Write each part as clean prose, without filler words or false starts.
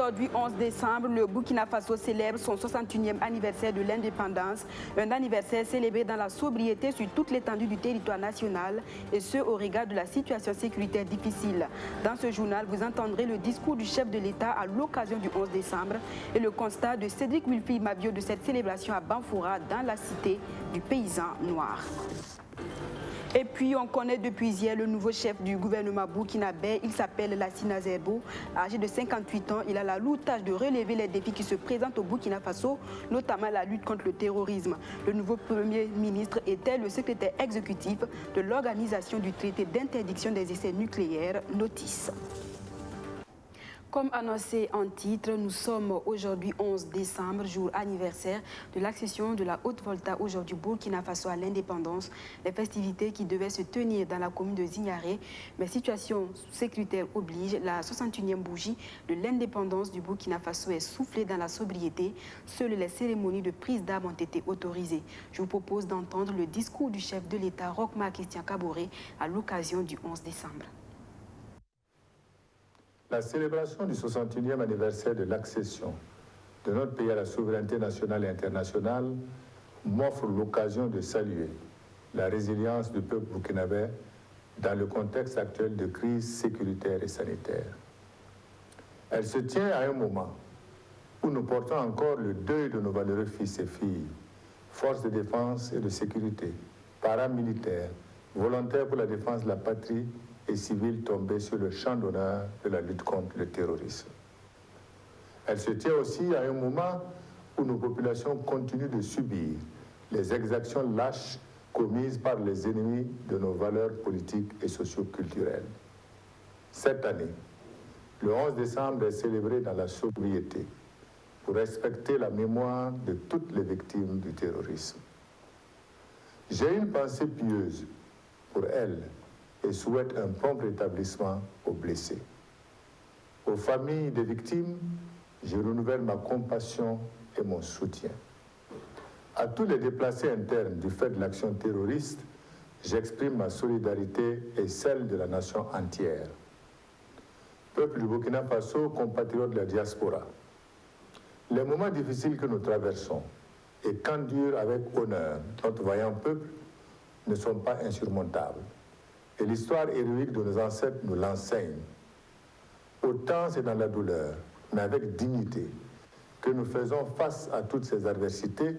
Aujourd'hui, 11 décembre, le Burkina Faso célèbre son 61e anniversaire de l'indépendance. Un anniversaire célébré dans la sobriété sur toute l'étendue du territoire national et ce, au regard de la situation sécuritaire difficile. Dans ce journal, vous entendrez le discours du chef de l'État à l'occasion du 11 décembre et le constat de Cédric Wilfried Mabio de cette célébration à Banfoura dans la cité du paysan noir. Et puis, on connaît depuis hier le nouveau chef du gouvernement burkinabé. Il s'appelle Lassine Azerbo. Âgé de 58 ans, il a la lourde tâche de relever les défis qui se présentent au Burkina Faso, notamment la lutte contre le terrorisme. Le nouveau Premier ministre était le secrétaire exécutif de l'organisation du traité d'interdiction des essais nucléaires, Notice. Comme annoncé en titre, nous sommes aujourd'hui 11 décembre, jour anniversaire de l'accession de la Haute-Volta aujourd'hui Burkina Faso à l'indépendance. Les festivités qui devaient se tenir dans la commune de Zignaré, mais situation sécuritaire oblige, la 61e bougie de l'indépendance du Burkina Faso est soufflée dans la sobriété. Seules les cérémonies de prise d'armes ont été autorisées. Je vous propose d'entendre le discours du chef de l'État, Roch-Marc Christian Kaboré, à l'occasion du 11 décembre. La célébration du 61e anniversaire de l'accession de notre pays à la souveraineté nationale et internationale m'offre l'occasion de saluer la résilience du peuple burkinabé dans le contexte actuel de crise sécuritaire et sanitaire. Elle se tient à un moment où nous portons encore le deuil de nos valeureux fils et filles, forces de défense et de sécurité, paramilitaires, volontaires pour la défense de la patrie et civils tombés sur le champ d'honneur de la lutte contre le terrorisme. Elle se tient aussi à un moment où nos populations continuent de subir les exactions lâches commises par les ennemis de nos valeurs politiques et socio-culturelles. Cette année, le 11 décembre est célébré dans la sobriété pour respecter la mémoire de toutes les victimes du terrorisme. J'ai une pensée pieuse pour elles et souhaite un prompt rétablissement aux blessés. Aux familles des victimes, je renouvelle ma compassion et mon soutien. À tous les déplacés internes du fait de l'action terroriste, j'exprime ma solidarité et celle de la nation entière. Peuple du Burkina Faso, compatriotes de la diaspora, les moments difficiles que nous traversons et qu'endure avec honneur notre vaillant peuple ne sont pas insurmontables. Et l'histoire héroïque de nos ancêtres nous l'enseigne. Autant c'est dans la douleur, mais avec dignité, que nous faisons face à toutes ces adversités,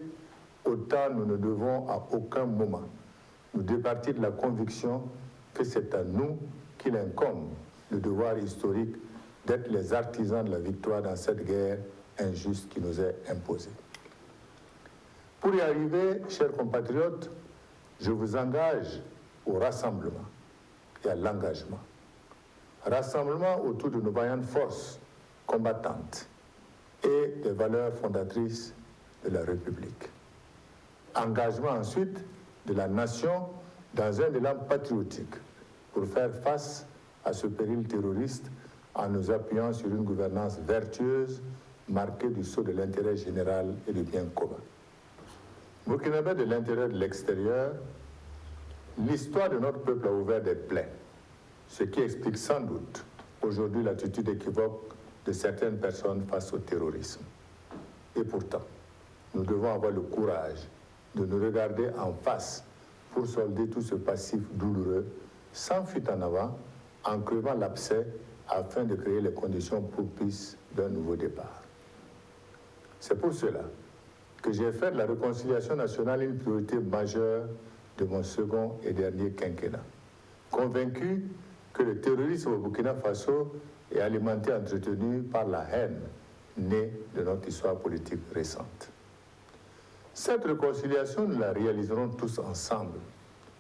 autant nous ne devons à aucun moment nous départir de la conviction que c'est à nous qu'il incombe le devoir historique d'être les artisans de la victoire dans cette guerre injuste qui nous est imposée. Pour y arriver, chers compatriotes, je vous engage au rassemblement et à l'engagement. Rassemblement autour de nos vaillantes forces combattantes et des valeurs fondatrices de la République. Engagement ensuite de la nation dans un élan patriotique pour faire face à ce péril terroriste en nous appuyant sur une gouvernance vertueuse marquée du sceau de l'intérêt général et du bien commun. Burkinabé de l'intérieur et de l'extérieur, l'histoire de notre peuple a ouvert des plaies, ce qui explique sans doute aujourd'hui l'attitude équivoque de certaines personnes face au terrorisme. Et pourtant, nous devons avoir le courage de nous regarder en face pour solder tout ce passif douloureux, sans fuite en avant, en crevant l'abcès afin de créer les conditions propices d'un nouveau départ. C'est pour cela que j'ai fait de la réconciliation nationale une priorité majeure de mon second et dernier quinquennat. Convaincu que le terrorisme au Burkina Faso est alimenté et entretenu par la haine née de notre histoire politique récente. Cette réconciliation, nous la réaliserons tous ensemble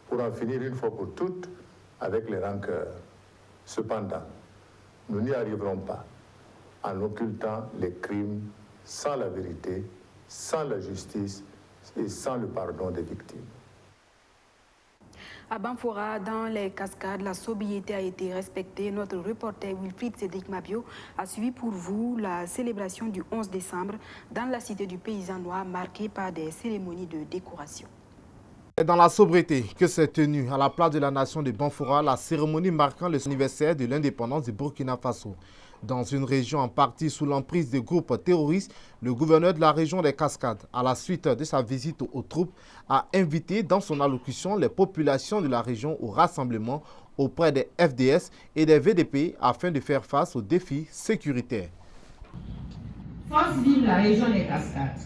pour en finir une fois pour toutes avec les rancœurs. Cependant, nous n'y arriverons pas en occultant les crimes sans la vérité, sans la justice et sans le pardon des victimes. À Banfoura, dans les cascades, la sobriété a été respectée. Notre reporter Wilfried Cédric Mabio a suivi pour vous la célébration du 11 décembre dans la cité du paysan noir, marquée par des cérémonies de décoration. C'est dans la sobriété que s'est tenue à la place de la nation de Banfoura la cérémonie marquant le anniversaire de l'indépendance du Burkina Faso. Dans une région en partie sous l'emprise des groupes terroristes, le gouverneur de la région des Cascades, à la suite de sa visite aux troupes, a invité dans son allocution les populations de la région au rassemblement auprès des FDS et des VDP afin de faire face aux défis sécuritaires. Force vive la région des Cascades.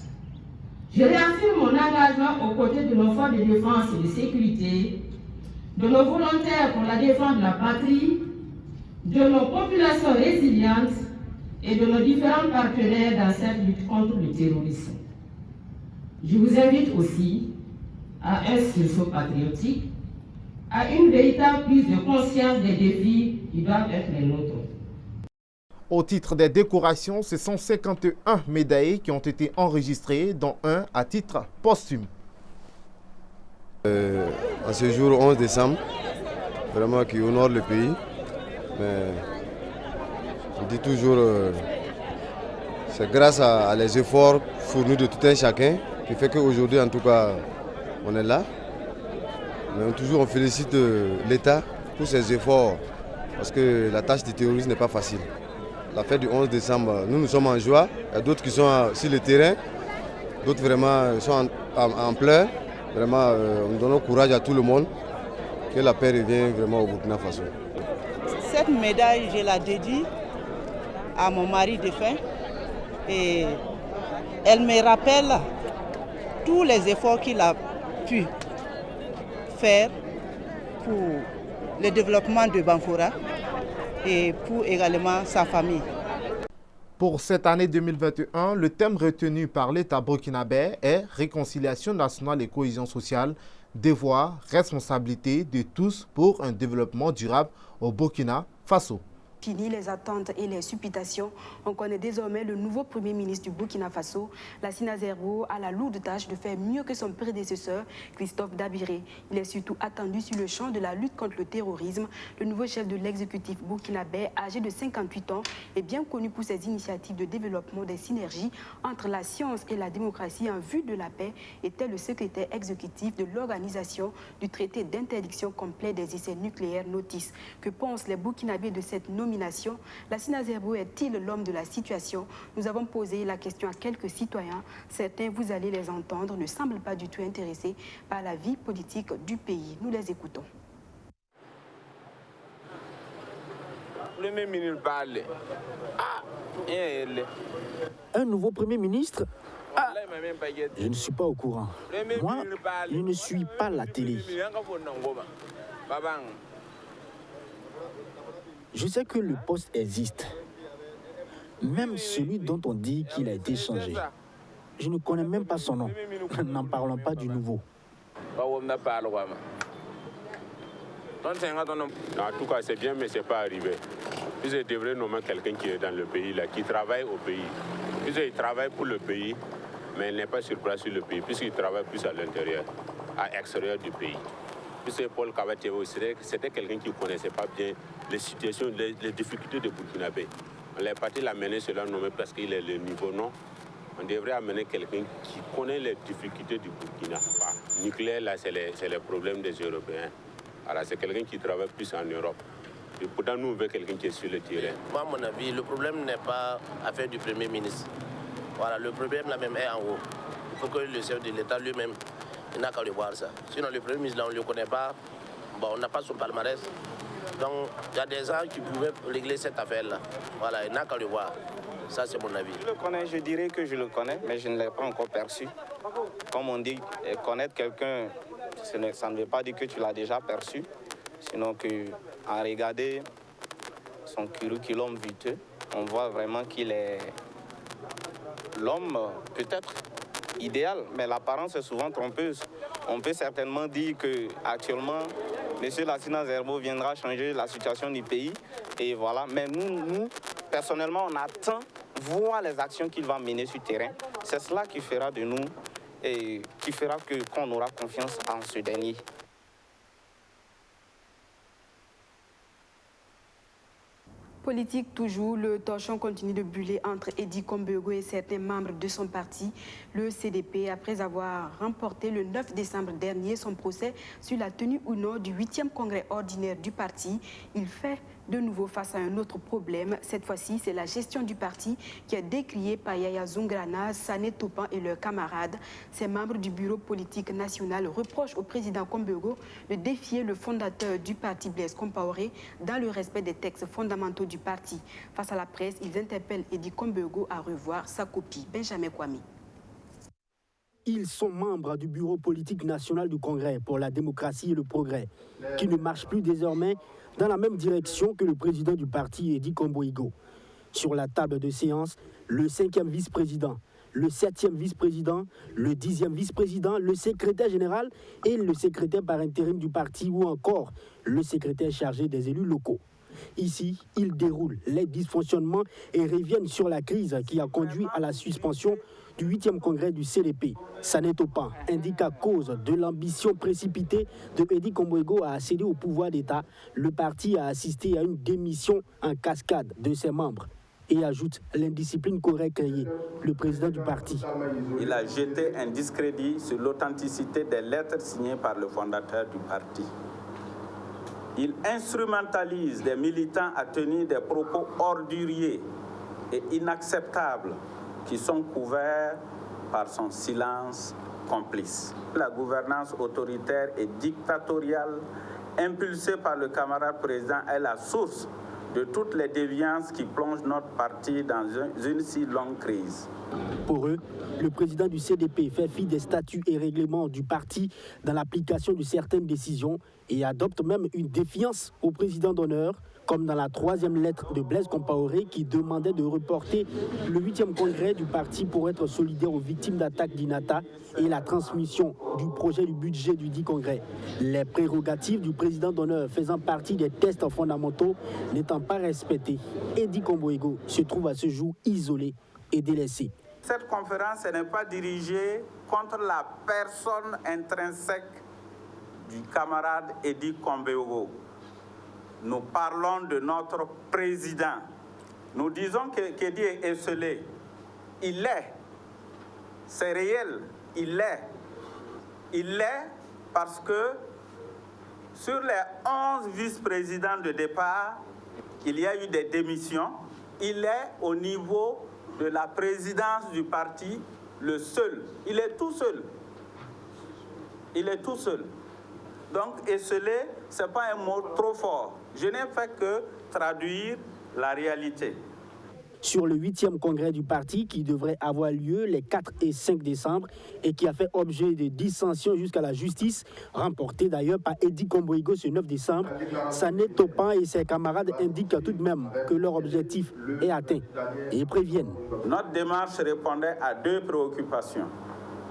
Je réaffirme mon engagement aux côtés de nos forces de défense et de sécurité, de nos volontaires pour la défense de la patrie, de nos populations résilientes et de nos différents partenaires dans cette lutte contre le terrorisme. Je vous invite aussi à un sursaut patriotique, à une véritable prise de conscience des défis qui doivent être les nôtres. Au titre des décorations, ce sont 51 médaillés qui ont été enregistrés, dont un à titre posthume. En ce jour 11 décembre, vraiment qui honore le pays, mais je dis toujours, c'est grâce à les efforts fournis de tout un chacun qui fait qu'aujourd'hui, en tout cas, on est là. Mais toujours, on félicite l'État pour ses efforts, parce que la tâche du terrorisme n'est pas facile. La fête du 11 décembre, nous sommes en joie. Il y a d'autres qui sont sur le terrain, d'autres vraiment sont en pleurs. Vraiment, nous donnons courage à tout le monde, que la paix revienne vraiment au Burkina Faso. Cette médaille, je la dédie à mon mari défunt et elle me rappelle tous les efforts qu'il a pu faire pour le développement de Banfora et pour également sa famille. Pour cette année 2021, le thème retenu par l'État burkinabé est réconciliation nationale et cohésion sociale, devoir, responsabilité de tous pour un développement durable au Burkina Faso. Fini les attentes et les supputations. On connaît désormais le nouveau Premier ministre du Burkina Faso. Lassina Zerbo a la lourde tâche de faire mieux que son prédécesseur, Christophe Dabiré. Il est surtout attendu sur le champ de la lutte contre le terrorisme. Le nouveau chef de l'exécutif burkinabé, âgé de 58 ans, est bien connu pour ses initiatives de développement des synergies entre la science et la démocratie en vue de la paix. Était le secrétaire exécutif de l'organisation du traité d'interdiction complet des essais nucléaires Notice. Que pensent les Burkinabés de cette nomination? Lassina Zerbo est-il l'homme de la situation? Nous avons posé la question à quelques citoyens. Certains, vous allez les entendre, ne semblent pas du tout intéressés par la vie politique du pays. Nous les écoutons. Un nouveau Premier ministre? Je ne suis pas au courant. Moi, je ne suis pas la télé. Je sais que le poste existe, même celui dont on dit qu'il a été changé. Je ne connais même pas son nom. N'en parlons pas du nouveau. En tout cas, c'est bien, mais ce n'est pas arrivé. Ils devraient nommer quelqu'un qui est dans le pays, là, qui travaille au pays. Ils travaillent pour le pays, mais il n'est pas sur place sur le pays, puisqu'il travaille plus à l'intérieur, à l'extérieur du pays. Puisque Paul Kabatevo, c'était quelqu'un qui ne connaissait pas bien les situations, les difficultés de Burkinabé. On est parti l'amener cela nommé parce qu'il est le niveau non. On devrait amener quelqu'un qui connaît les difficultés du Burkina. Nucléaire, là, c'est les problèmes des Européens. Alors, c'est quelqu'un qui travaille plus en Europe. Et pourtant, nous, on veut quelqu'un qui est sur le terrain. Moi, à mon avis, le problème n'est pas affaire du Premier ministre. Voilà, le problème là même est en haut. Il faut que le chef de l'État lui-même, il n'a qu'à le voir ça. Sinon, le Premier ministre, là, on ne le connaît pas. Bon, on n'a pas son palmarès. Donc, il y a des gens qui pouvaient régler cette affaire-là. Voilà, il n'a qu'à le voir. Ça, c'est mon avis. Je le connais, je dirais que je le connais, mais je ne l'ai pas encore perçu. Comme on dit, connaître quelqu'un, ça ne veut pas dire que tu l'as déjà perçu. Sinon qu'en regarder son curriculum vitae, on voit vraiment qu'il est l'homme peut-être idéal, mais l'apparence est souvent trompeuse. On peut certainement dire qu'actuellement, M. Lassina Zerbo viendra changer la situation du pays. Et voilà. Mais nous, personnellement, on attend voir les actions qu'il va mener sur le terrain. C'est cela qui fera de nous et qui fera qu'on aura confiance en ce dernier. Politique toujours, le torchon continue de brûler entre Eddy Kombego et certains membres de son parti, le CDP, après avoir remporté le 9 décembre dernier son procès sur la tenue ou non du 8e congrès ordinaire du parti. Il fait de nouveau face à un autre problème. Cette fois-ci, c'est la gestion du parti qui est décriée par Yaya Zoungrana, Sané Topan et leurs camarades. Ces membres du bureau politique national reprochent au président Kombego de défier le fondateur du parti Blaise Compaoré dans le respect des textes fondamentaux du parti. Face à la presse, ils interpellent Edi Kombego à revoir sa copie. Benjamin Kwame. Ils sont membres du bureau politique national du Congrès pour la démocratie et le progrès, qui ne marche plus désormais dans la même direction que le président du parti, Edi Komboigo. Sur la table de séance, le 5e vice-président, le 7e vice-président, le 10e vice-président, le secrétaire général et le secrétaire par intérim du parti ou encore le secrétaire chargé des élus locaux. Ici, ils déroulent les dysfonctionnements et reviennent sur la crise qui a conduit à la suspension du 8e congrès du CDP. Sané Topan indique à cause de l'ambition précipitée de Edi Komboigo à accéder au pouvoir d'État, le parti a assisté à une démission en cascade de ses membres et ajoute l'indiscipline qu'aurait créée le président du parti. Il a jeté un discrédit sur l'authenticité des lettres signées par le fondateur du parti. Il instrumentalise des militants à tenir des propos orduriers et inacceptables qui sont couverts par son silence complice. La gouvernance autoritaire et dictatoriale impulsée par le camarade président est la source de toutes les déviances qui plongent notre parti dans une si longue crise. Pour eux, le président du CDP fait fi des statuts et règlements du parti dans l'application de certaines décisions et adopte même une défiance au président d'honneur, comme dans la 3e lettre de Blaise Compaoré qui demandait de reporter le 8e congrès du parti pour être solidaire aux victimes d'attaques d'Inata et la transmission du projet du budget du dit congrès. Les prérogatives du président d'honneur faisant partie des tests fondamentaux n'étant pas respectées, Edi Komboigo se trouve à ce jour isolé et délaissé. Cette conférence n'est pas dirigée contre la personne intrinsèque du camarade Edi Komboigo. Nous parlons de notre président. Nous disons qu'Edi est esselé. Il l'est. C'est réel. Il l'est. Il l'est parce que sur les 11 vice-présidents de départ, il y a eu des démissions. Il est au niveau de la présidence du parti le seul. Il est tout seul. Il est tout seul. Donc, esselé, ce n'est pas un mot trop fort. Je n'ai fait que traduire la réalité. Sur le 8e congrès du parti qui devrait avoir lieu les 4 et 5 décembre et qui a fait objet de dissensions jusqu'à la justice, remporté d'ailleurs par Edi Komboigo ce 9 décembre, Sané Topan et ses camarades indiquent tout de même que leur objectif est atteint et préviennent. Notre démarche répondait à 2 préoccupations.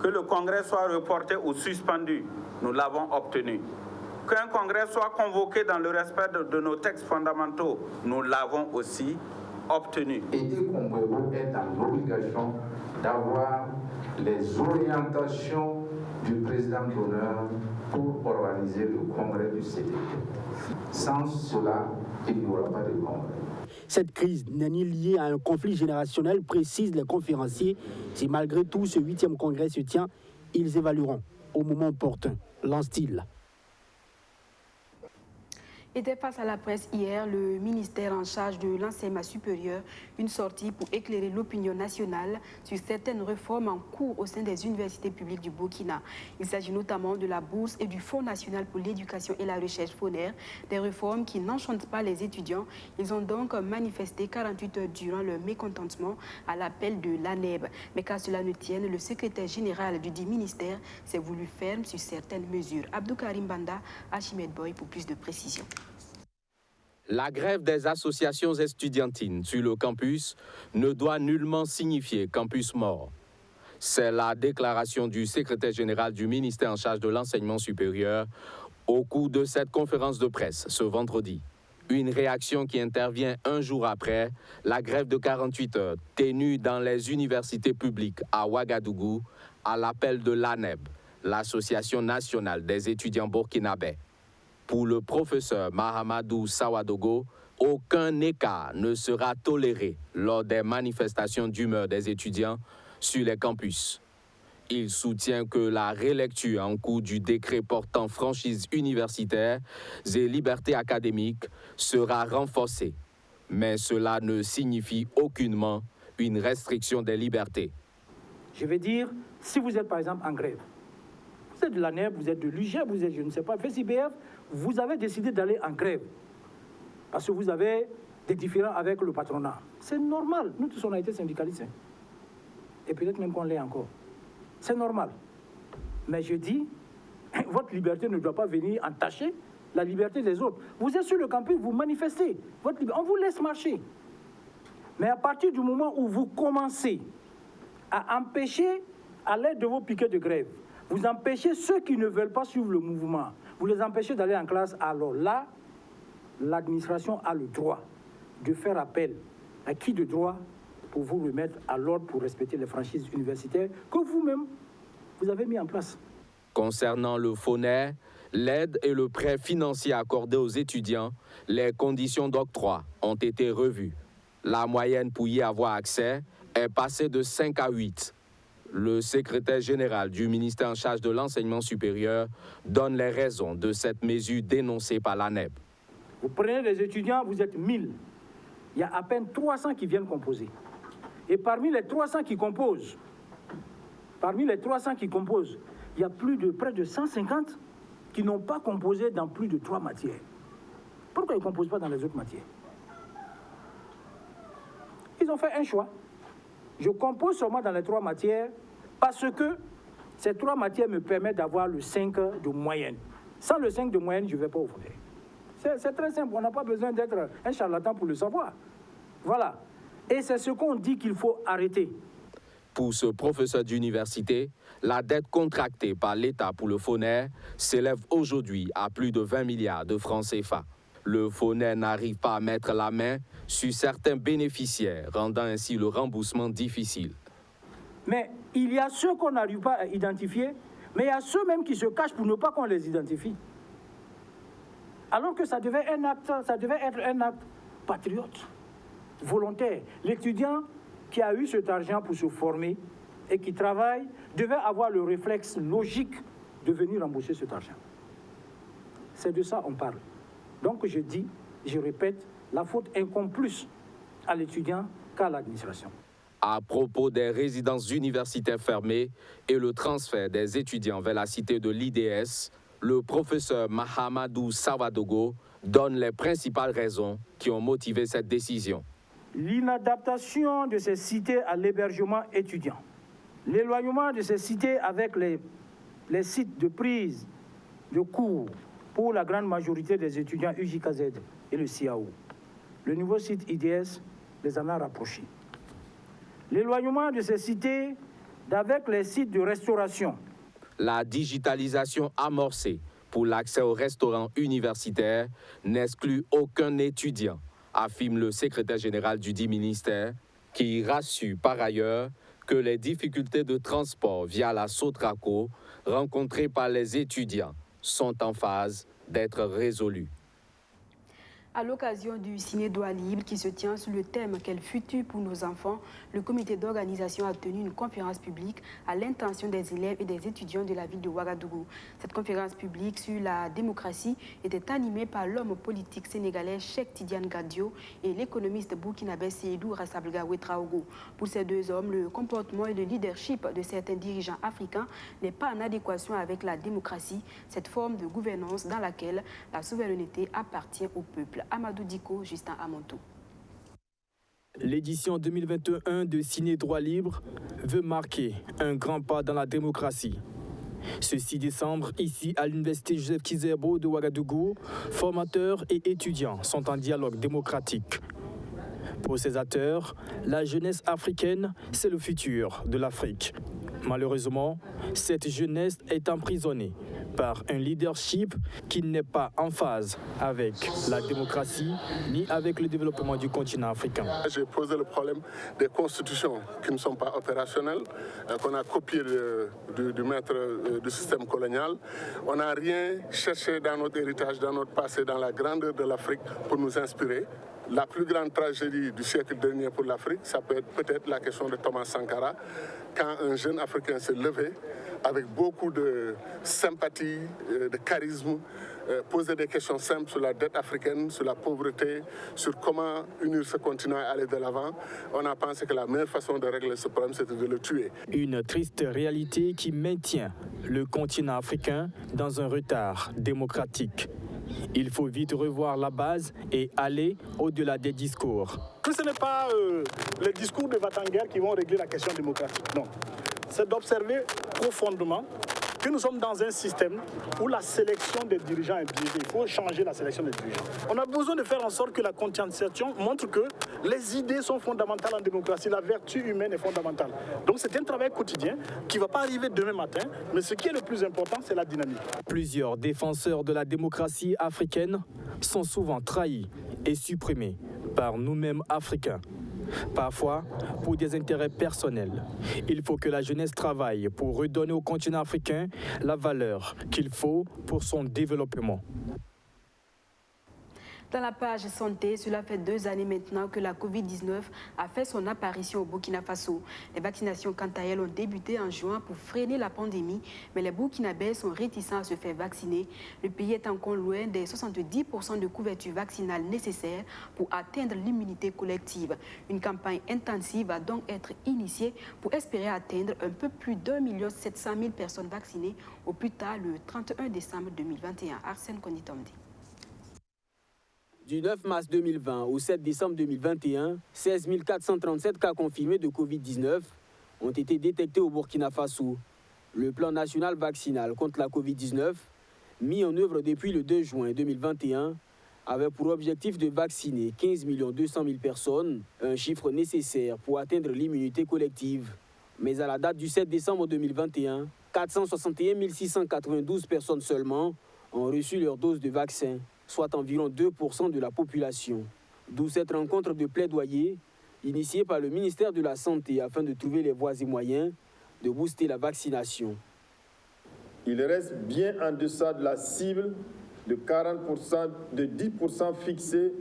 Que le congrès soit reporté ou suspendu, nous l'avons obtenu. Qu'un congrès soit convoqué dans le respect de nos textes fondamentaux, nous l'avons aussi obtenu. Edi Komboigo est dans l'obligation d'avoir les orientations du président d'honneur pour organiser le congrès du CDP. Sans cela, il n'y aura pas de congrès. Cette crise n'est ni liée à un conflit générationnel, précisent les conférenciers. Si malgré tout ce 8e congrès se tient, ils évalueront au moment opportun, lance-t-il. Était face à la presse hier le ministère en charge de l'enseignement supérieur, une sortie pour éclairer l'opinion nationale sur certaines réformes en cours au sein des universités publiques du Burkina. Il s'agit notamment de la bourse et du Fonds national pour l'éducation et la recherche FONER, des réformes qui n'enchantent pas les étudiants. Ils ont donc manifesté 48 heures durant leur mécontentement à l'appel de l'ANEB. Mais qu'à cela ne tienne, le secrétaire général du dit ministère s'est voulu ferme sur certaines mesures. Abdou Karim Banda, Archimède Boy pour plus de précision. La grève des associations estudiantines sur le campus ne doit nullement signifier campus mort. C'est la déclaration du secrétaire général du ministère en charge de l'enseignement supérieur au cours de cette conférence de presse ce vendredi. Une réaction qui intervient un jour après la grève de 48 heures tenue dans les universités publiques à Ouagadougou à l'appel de l'ANEB, l'Association nationale des étudiants burkinabés. Pour le professeur Mahamadou Sawadogo, aucun écart ne sera toléré lors des manifestations d'humeur des étudiants sur les campus. Il soutient que la relecture en cours du décret portant franchise universitaire et liberté académique sera renforcée. Mais cela ne signifie aucunement une restriction des libertés. Je veux dire, si vous êtes par exemple en grève, vous êtes de l'ANEP, vous êtes de l'UGEP, vous êtes, je ne sais pas, FSIBF, vous avez décidé d'aller en grève parce que vous avez des différends avec le patronat. C'est normal. Nous tous, on a été syndicalistes. Et peut-être même qu'on l'est encore. C'est normal. Mais je dis, votre liberté ne doit pas venir entacher la liberté des autres. Vous êtes sur le campus, vous manifestez. On vous laisse marcher. Mais à partir du moment où vous commencez à empêcher, à l'aide de vos piquets de grève, vous empêchez ceux qui ne veulent pas suivre le mouvement, vous les empêchez d'aller en classe, alors là, l'administration a le droit de faire appel à qui de droit pour vous remettre à l'ordre pour respecter les franchises universitaires que vous-même, vous avez mis en place. Concernant le FONER, l'aide et le prêt financier accordé aux étudiants, les conditions d'octroi ont été revues. La moyenne pour y avoir accès est passée de 5 à 8. Le secrétaire général du ministère en charge de l'enseignement supérieur donne les raisons de cette mesure dénoncée par l'ANEP. Vous prenez les étudiants, vous êtes 1000. Il y a à peine 300 qui viennent composer. Et parmi les 300 qui composent, il y a près de 150 qui n'ont pas composé dans plus de 3 matières. Pourquoi ils ne composent pas dans les autres matières? Ils ont fait un choix. Je compose seulement dans les 3 matières parce que ces 3 matières me permettent d'avoir le 5 de moyenne. Sans le 5 de moyenne, je ne vais pas au FONER. C'est très simple, on n'a pas besoin d'être un charlatan pour le savoir. Voilà. Et c'est ce qu'on dit qu'il faut arrêter. Pour ce professeur d'université, la dette contractée par l'État pour le FONER s'élève aujourd'hui à plus de 20 milliards de francs CFA. Le FONER n'arrive pas à mettre la main sur certains bénéficiaires, rendant ainsi le remboursement difficile. Mais il y a ceux qu'on n'arrive pas à identifier, mais il y a ceux même qui se cachent pour ne pas qu'on les identifie. Alors que ça devait être un acte patriote, volontaire. L'étudiant qui a eu cet argent pour se former et qui travaille devait avoir le réflexe logique de venir rembourser cet argent. C'est de ça qu'on parle. Donc je dis, je répète, la faute incombe plus à l'étudiant qu'à l'administration. À propos des résidences universitaires fermées et le transfert des étudiants vers la cité de l'IDS, le professeur Mahamadou Savadogo donne les principales raisons qui ont motivé cette décision. L'inadaptation de ces cités à l'hébergement étudiant, l'éloignement de ces cités avec les sites de prise de cours pour la grande majorité des étudiants UJKZ et le CIAO. Le nouveau site IDS les en a rapprochés. L'éloignement de ces cités avec les sites de restauration. La digitalisation amorcée pour l'accès aux restaurants universitaires n'exclut aucun étudiant, affirme le secrétaire général du dit ministère, qui rassure par ailleurs que les difficultés de transport via la Sotraco rencontrées par les étudiants sont en phase d'être résolues. À l'occasion du Ciné Droit Libre qui se tient sur le thème « Quel futur pour nos enfants ?», le comité d'organisation a tenu une conférence publique à l'intention des élèves et des étudiants de la ville de Ouagadougou. Cette conférence publique sur la démocratie était animée par l'homme politique sénégalais Cheikh Tidiane Gadio et l'économiste burkinabé Seydou Rassablga Ouetraogo. Pour ces deux hommes, le comportement et le leadership de certains dirigeants africains n'est pas en adéquation avec la démocratie, cette forme de gouvernance dans laquelle la souveraineté appartient au peuple. Amadou Diko, Justin Amontou. L'édition 2021 de Ciné Droit Libre veut marquer un grand pas dans la démocratie. Ce 6 décembre, ici à l'université Joseph Kizerbo de Ouagadougou, formateurs et étudiants sont en dialogue démocratique. Pour ces acteurs, la jeunesse africaine, c'est le futur de l'Afrique. Malheureusement, cette jeunesse est emprisonnée par un leadership qui n'est pas en phase avec la démocratie ni avec le développement du continent africain. J'ai posé le problème des constitutions qui ne sont pas opérationnelles, qu'on a copiées du maître du système colonial. On n'a rien cherché dans notre héritage, dans notre passé, dans la grandeur de l'Afrique pour nous inspirer. La plus grande tragédie du siècle dernier pour l'Afrique, ça peut être peut-être la question de Thomas Sankara, quand un jeune Africain s'est levé avec beaucoup de sympathie, de charisme, poser des questions simples sur la dette africaine, sur la pauvreté, sur comment unir ce continent et aller de l'avant. On a pensé que la meilleure façon de régler ce problème, c'était de le tuer. Une triste réalité qui maintient le continent africain dans un retard démocratique. Il faut vite revoir la base et aller au-delà des discours. Ce n'est pas les discours de Vatangere qui vont régler la question démocratique, non. C'est d'observer profondément que nous sommes dans un système où la sélection des dirigeants est biaisée. Il faut changer la sélection des dirigeants. On a besoin de faire en sorte que la conscientisation montre que les idées sont fondamentales en démocratie, la vertu humaine est fondamentale. Donc c'est un travail quotidien qui ne va pas arriver demain matin, mais ce qui est le plus important, c'est la dynamique. Plusieurs défenseurs de la démocratie africaine sont souvent trahis et supprimés par nous-mêmes Africains. Parfois, pour des intérêts personnels. Il faut que la jeunesse travaille pour redonner au continent africain la valeur qu'il faut pour son développement. Dans la page santé, cela fait 2 années maintenant que la Covid-19 a fait son apparition au Burkina Faso. Les vaccinations, quant à elles, ont débuté en juin pour freiner la pandémie, mais les Burkinabés sont réticents à se faire vacciner. Le pays est encore loin des 70% de couverture vaccinale nécessaire pour atteindre l'immunité collective. Une campagne intensive va donc être initiée pour espérer atteindre un peu plus d'1 700 000 personnes vaccinées au plus tard le 31 décembre 2021. Arsène Konitomdi. Du 9 mars 2020 au 7 décembre 2021, 16 437 cas confirmés de Covid-19 ont été détectés au Burkina Faso. Le plan national vaccinal contre la Covid-19, mis en œuvre depuis le 2 juin 2021, avait pour objectif de vacciner 15 200 000 personnes, un chiffre nécessaire pour atteindre l'immunité collective. Mais à la date du 7 décembre 2021, 461 692 personnes seulement ont reçu leur dose de vaccin, soit environ 2% de la population. D'où cette rencontre de plaidoyer initiée par le ministère de la Santé afin de trouver les voies et moyens de booster la vaccination. Il reste bien en deçà de la cible de 40%, de 10% fixée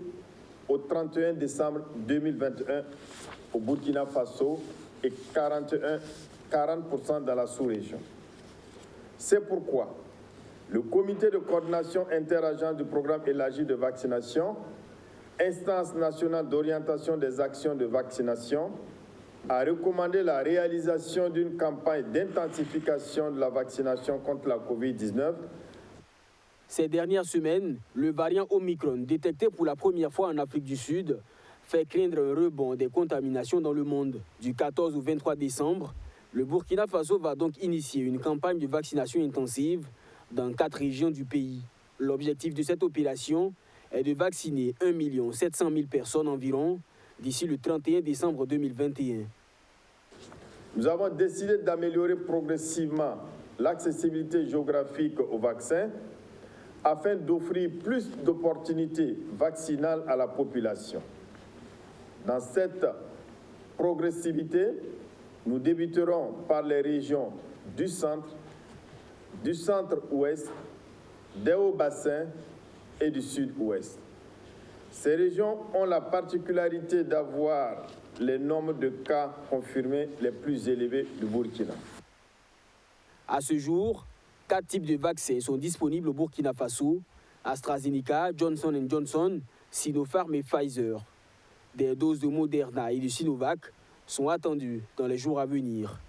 au 31 décembre 2021 au Burkina Faso et 40% dans la sous-région. C'est pourquoi le comité de coordination interagent du programme élargi de vaccination, instance nationale d'orientation des actions de vaccination, a recommandé la réalisation d'une campagne d'intensification de la vaccination contre la Covid-19. Ces dernières semaines, le variant Omicron, détecté pour la première fois en Afrique du Sud, fait craindre un rebond des contaminations dans le monde. Du 14 au 23 décembre, le Burkina Faso va donc initier une campagne de vaccination intensive dans 4 régions du pays. L'objectif de cette opération est de vacciner 1 700 000 personnes environ d'ici le 31 décembre 2021. Nous avons décidé d'améliorer progressivement l'accessibilité géographique aux vaccins afin d'offrir plus d'opportunités vaccinales à la population. Dans cette progressivité, nous débuterons par les régions du centre-ouest, des hauts-bassins et du sud-ouest. Ces régions ont la particularité d'avoir les nombres de cas confirmés les plus élevés du Burkina. À ce jour, 4 types de vaccins sont disponibles au Burkina Faso: AstraZeneca, Johnson & Johnson, Sinopharm et Pfizer. Des doses de Moderna et de Sinovac sont attendues dans les jours à venir.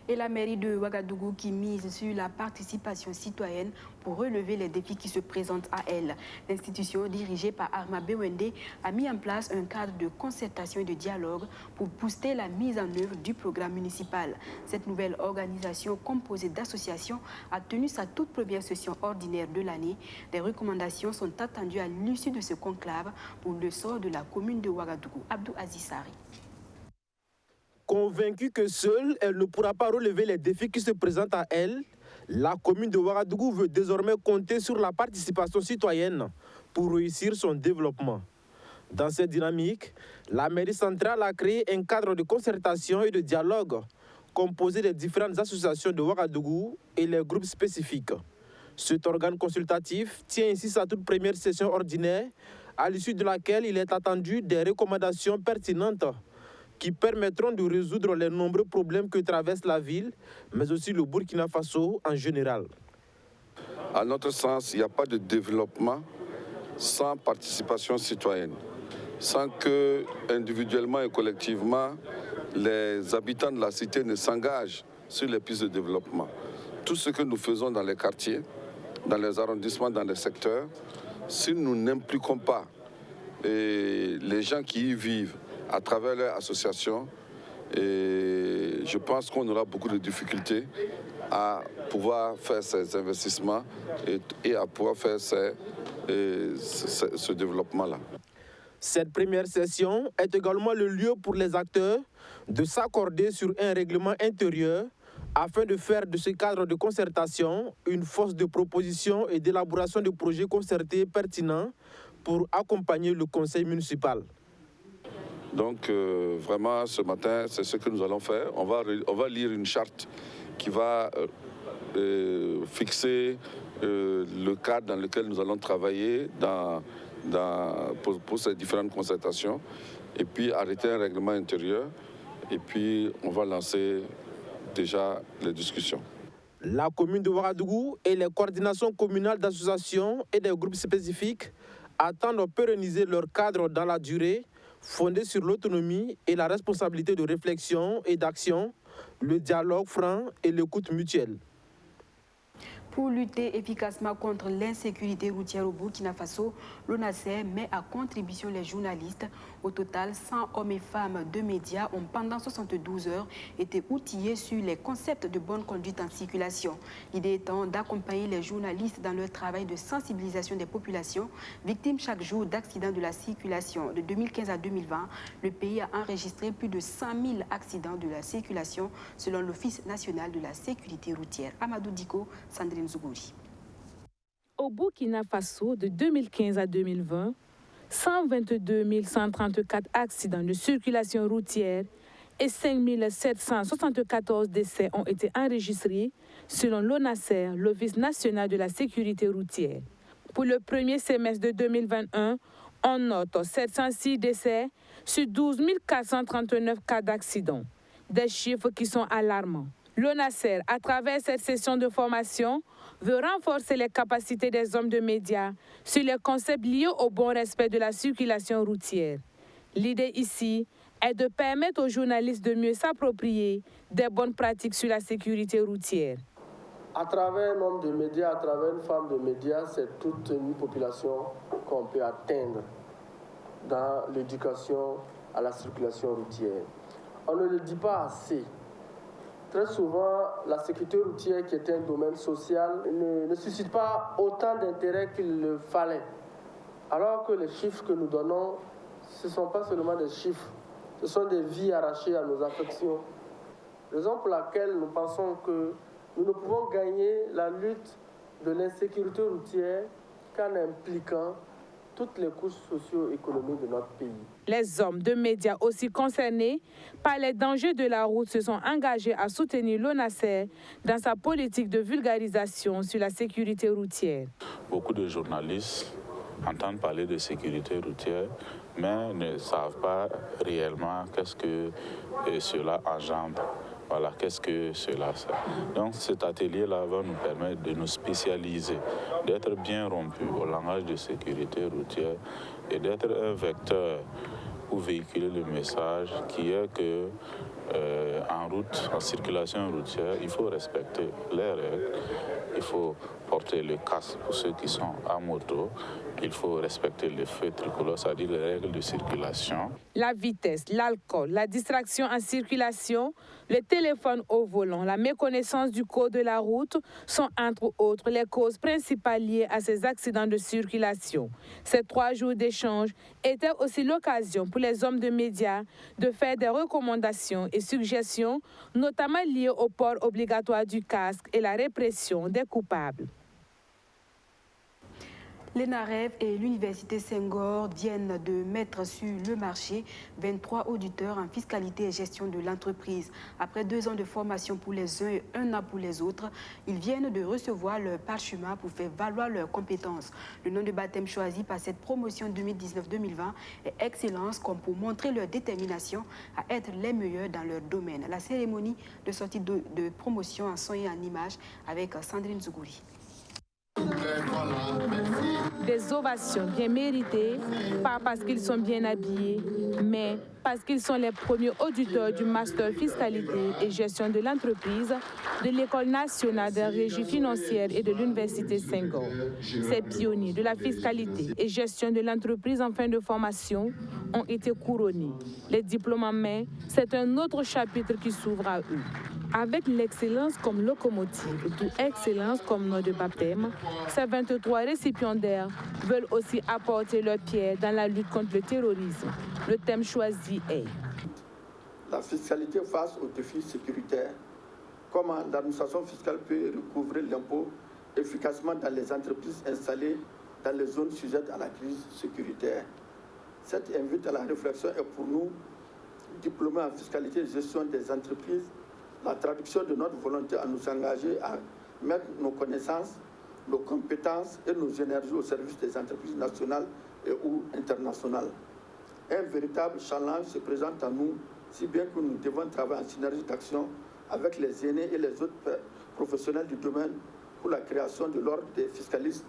Et la mairie de Ouagadougou qui mise sur la participation citoyenne pour relever les défis qui se présentent à elle. L'institution dirigée par Arma Bewende a mis en place un cadre de concertation et de dialogue pour booster la mise en œuvre du programme municipal. Cette nouvelle organisation composée d'associations a tenu sa toute première session ordinaire de l'année. Des recommandations sont attendues à l'issue de ce conclave pour le sort de la commune de Ouagadougou. Abdou Azissari. Convaincue que seule, elle ne pourra pas relever les défis qui se présentent à elle, La commune de Ouagadougou veut désormais compter sur la participation citoyenne pour réussir son développement. Dans cette dynamique, la mairie centrale a créé un cadre de concertation et de dialogue composé des différentes associations de Ouagadougou et les groupes spécifiques. Cet organe consultatif tient ici sa toute première session ordinaire, à l'issue de laquelle il est attendu des recommandations pertinentes qui permettront de résoudre les nombreux problèmes que traverse la ville, mais aussi le Burkina Faso en général. À notre sens, il n'y a pas de développement sans participation citoyenne, sans que, individuellement et collectivement, les habitants de la cité ne s'engagent sur les pistes de développement. Tout ce que nous faisons dans les quartiers, dans les arrondissements, dans les secteurs, si nous n'impliquons pas les gens qui y vivent à travers leur association, je pense qu'on aura beaucoup de difficultés à pouvoir faire ces investissements et à pouvoir faire ce développement-là. Cette première session est également le lieu pour les acteurs de s'accorder sur un règlement intérieur afin de faire de ce cadre de concertation une force de proposition et d'élaboration de projets concertés pertinents pour accompagner le conseil municipal. Donc vraiment ce matin, c'est ce que nous allons faire. On va lire une charte qui va fixer le cadre dans lequel nous allons travailler pour ces différentes concertations et puis arrêter un règlement intérieur et puis on va lancer déjà les discussions. La commune de Ouagadougou et les coordinations communales d'associations et des groupes spécifiques attendent pérenniser leur cadre dans la durée, fondé sur l'autonomie et la responsabilité de réflexion et d'action, le dialogue franc et l'écoute mutuelle. Pour lutter efficacement contre l'insécurité routière au Burkina Faso, l'ONASER met à contribution les journalistes. Au total, 100 hommes et femmes de médias ont pendant 72 heures été outillés sur les concepts de bonne conduite en circulation. L'idée étant d'accompagner les journalistes dans leur travail de sensibilisation des populations victimes chaque jour d'accidents de la circulation. De 2015 à 2020, le pays a enregistré plus de 100 000 accidents de la circulation selon l'Office national de la sécurité routière. Amadou Diko, Sandrine Zougouri. Au Burkina Faso, de 2015 à 2020, 122 134 accidents de circulation routière et 5 774 décès ont été enregistrés selon l'ONASER, l'Office national de la sécurité routière. Pour le premier semestre de 2021, on note 706 décès sur 12 439 cas d'accidents, des chiffres qui sont alarmants. L'ONASER, à travers cette session de formation, veut renforcer les capacités des hommes de médias sur les concepts liés au bon respect de la circulation routière. L'idée ici est de permettre aux journalistes de mieux s'approprier des bonnes pratiques sur la sécurité routière. À travers un homme de médias, à travers une femme de médias, c'est toute une population qu'on peut atteindre dans l'éducation à la circulation routière. On ne le dit pas assez. Très souvent, la sécurité routière, qui est un domaine social, ne suscite pas autant d'intérêt qu'il le fallait. Alors que les chiffres que nous donnons, ce ne sont pas seulement des chiffres, ce sont des vies arrachées à nos affections. Raison pour laquelle nous pensons que nous ne pouvons gagner la lutte de l'insécurité routière qu'en impliquant toutes les couches socio-économiques de notre pays. Les hommes de médias aussi concernés par les dangers de la route se sont engagés à soutenir l'ONASER dans sa politique de vulgarisation sur la sécurité routière. Beaucoup de journalistes entendent parler de sécurité routière, mais ne savent pas réellement qu'est-ce que cela engendre. Voilà, qu'est-ce que cela fait. Donc cet atelier-là va nous permettre de nous spécialiser, d'être bien rompus au langage de sécurité routière et d'être un vecteur pour véhiculer le message qui est que en route, en circulation routière, il faut respecter les règles, il faut porter le casque pour ceux qui sont à moto, il faut respecter les feux tricolores, c'est-à-dire les règles de circulation. La vitesse, l'alcool, la distraction en circulation, le téléphone au volant, la méconnaissance du code de la route sont entre autres les causes principales liées à ces accidents de circulation. Ces 3 jours d'échange étaient aussi l'occasion pour les hommes de médias de faire des recommandations et suggestions, notamment liées au port obligatoire du casque et la répression des coupables. L'ENAREF et l'Université Senghor viennent de mettre sur le marché 23 auditeurs en fiscalité et gestion de l'entreprise. Après 2 ans de formation pour les uns et 1 an pour les autres, ils viennent de recevoir leur parchemin pour faire valoir leurs compétences. Le nom de baptême choisi par cette promotion 2019-2020 est Excellence, comme pour montrer leur détermination à être les meilleurs dans leur domaine. La cérémonie de sortie de promotion en son et en images avec Sandrine Zougouri. Des ovations bien méritées, pas parce qu'ils sont bien habillés, mais parce qu'ils sont les premiers auditeurs du Master Fiscalité et Gestion de l'entreprise de l'École nationale de régie financière et de l'Université Senghor. Ces pionniers de la fiscalité et gestion de l'entreprise en fin de formation ont été couronnés. Les diplômes en main, c'est un autre chapitre qui s'ouvre à eux. Avec l'excellence comme locomotive, d'où excellence comme nom de baptême, ces 23 récipiendaires veulent aussi apporter leur pierre dans la lutte contre le terrorisme. Le thème choisi est la fiscalité face aux défis sécuritaires. Comment l'administration fiscale peut recouvrer l'impôt efficacement dans les entreprises installées dans les zones sujettes à la crise sécuritaire. Cette invite à la réflexion est pour nous, diplômés en fiscalité et gestion des entreprises, la traduction de notre volonté à nous engager à mettre nos connaissances, nos compétences et nos énergies au service des entreprises nationales et ou internationales. Un véritable challenge se présente à nous, si bien que nous devons travailler en synergie d'action avec les aînés et les autres professionnels du domaine pour la création de l'ordre des fiscalistes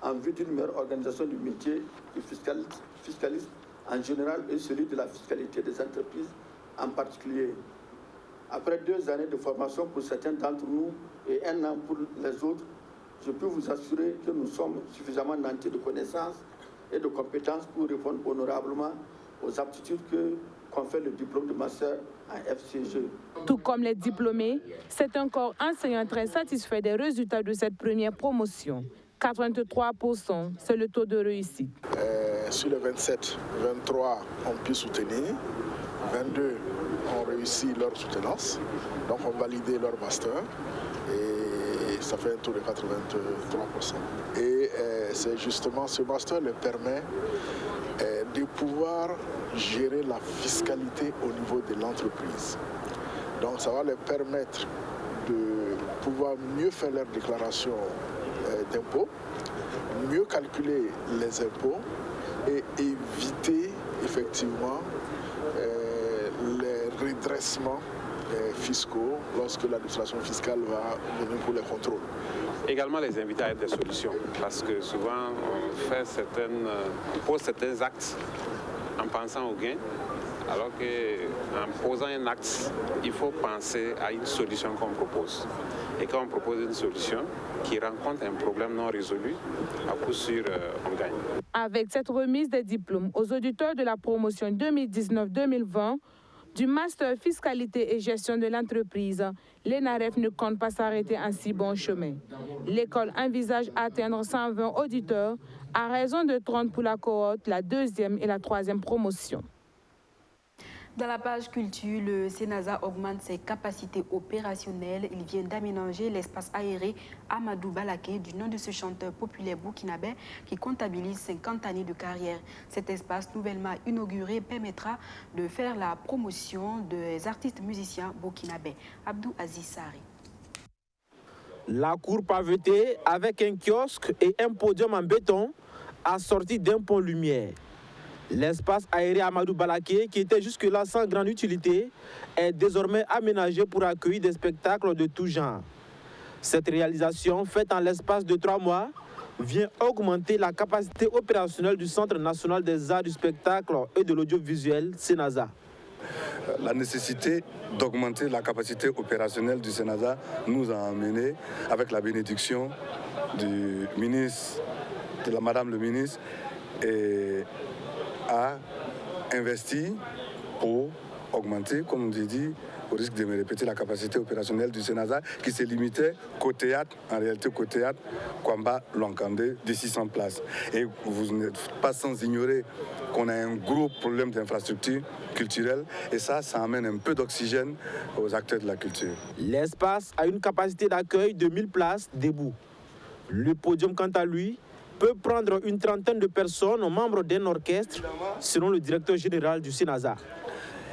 en vue d'une meilleure organisation du métier du fiscaliste en général et celui de la fiscalité des entreprises en particulier. Après 2 années de formation pour certains d'entre nous et 1 an pour les autres, je peux vous assurer que nous sommes suffisamment nantis de connaissances et de compétences pour répondre honorablement aux aptitudes que confère le diplôme de master en FCG. Tout comme les diplômés, c'est un corps enseignant très satisfait des résultats de cette première promotion. 83%, c'est le taux de réussite. Sur les 27, 23 ont pu soutenir, 22 ont réussi leur soutenance, donc ont validé leur master et ça fait un taux de 83%. Et c'est justement ce master leur permet de pouvoir gérer la fiscalité au niveau de l'entreprise. Donc ça va leur permettre de pouvoir mieux faire leur déclaration d'impôts, mieux calculer les impôts et éviter effectivement les redressements fiscaux lorsque l'administration fiscale va venir pour les contrôles. Également les inviter à être des solutions, parce que souvent on pose certains actes en pensant au gain, alors qu'en posant un acte, il faut penser à une solution qu'on propose. Et quand on propose une solution qui rencontre un problème non résolu, à coup sûr, on gagne. Avec cette remise des diplômes aux auditeurs de la promotion 2019-2020, du Master Fiscalité et Gestion de l'entreprise, l'ENAREF ne compte pas s'arrêter en si bon chemin. L'école envisage atteindre 120 auditeurs à raison de 30 pour la cohorte, la 2e et la 3e promotion. Dans la page culture, le Senasa augmente ses capacités opérationnelles. Il vient d'aménager l'espace aéré Amadou Balaké, du nom de ce chanteur populaire burkinabé qui comptabilise 50 années de carrière. Cet espace nouvellement inauguré permettra de faire la promotion des artistes musiciens burkinabés. Abdou Aziz Sari. La cour pavetée avec un kiosque et un podium en béton assorti d'un pont lumière. L'espace aéré Amadou Balaké, qui était jusque-là sans grande utilité, est désormais aménagé pour accueillir des spectacles de tout genre. Cette réalisation, faite en l'espace de 3 mois, vient augmenter la capacité opérationnelle du Centre national des arts du spectacle et de l'audiovisuel, Senasa. La nécessité d'augmenter la capacité opérationnelle du Senasa nous a amené, avec la bénédiction du ministre de la Madame le ministre a investi pour augmenter, comme je dis, au risque de me répéter, la capacité opérationnelle du Sénasa qui se limitait qu'au théâtre, en réalité qu'au théâtre Kwamba Lwankandé de 600 places. Et vous n'êtes pas sans ignorer qu'on a un gros problème d'infrastructure culturelle et ça amène un peu d'oxygène aux acteurs de la culture. L'espace a une capacité d'accueil de 1000 places debout. Le podium, quant à lui, peut prendre une trentaine de personnes membres d'un orchestre, selon le directeur général du Sénasa.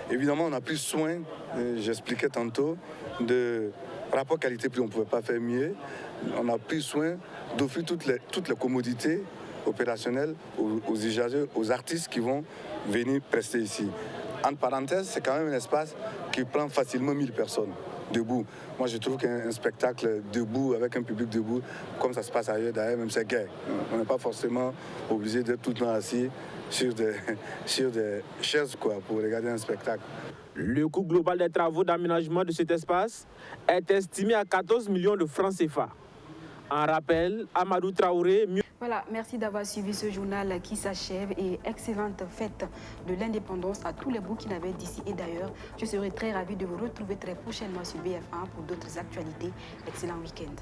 Évidemment, on a pris soin, j'expliquais tantôt, de rapport qualité-prix, on ne pouvait pas faire mieux. On a pris soin d'offrir toutes les commodités opérationnelles aux usagers, aux artistes qui vont venir prester ici. Entre parenthèses, c'est quand même un espace qui prend facilement 1000 personnes debout. Moi, je trouve qu'un spectacle debout, avec un public debout, comme ça se passe ailleurs, d'ailleurs, même c'est gay. On n'est pas forcément obligé d'être tout le temps assis sur des chaises pour regarder un spectacle. Le coût global des travaux d'aménagement de cet espace est estimé à 14 millions de francs CFA. En rappel, Amadou Traoré... Voilà, merci d'avoir suivi ce journal qui s'achève et excellente fête de l'indépendance à tous les Burkinabés d'ici et d'ailleurs. Je serai très ravie de vous retrouver très prochainement sur BF1 pour d'autres actualités. Excellent week-end.